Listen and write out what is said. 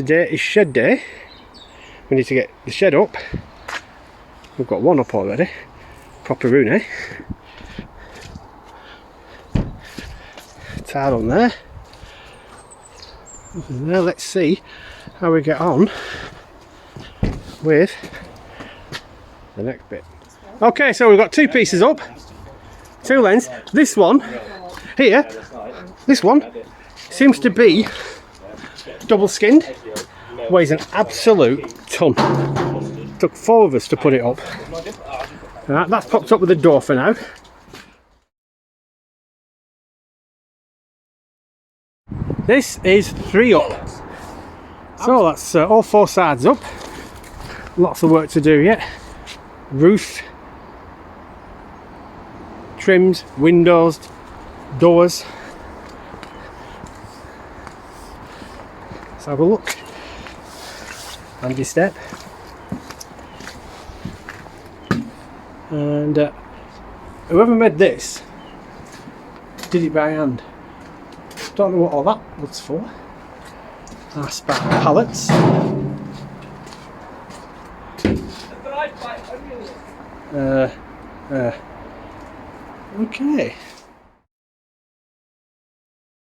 today is shed day. We need to get the shed up. We've got one up already. Proper rooney. Tile on there. Now let's see how we get on with the next bit. Okay, so we've got two pieces up, two lengths. This one here, this one seems to be double skinned, weighs an absolute ton. Took 4 of us to put it up. Right, that's popped up with the door for now. This is 3 up. So that's all 4 sides up. Lots of work to do yet. Roof, trims, windows, doors. Let's have a look. Handy step. And whoever made this did it by hand. Don't know what all that was for. Spark pallets. Okay.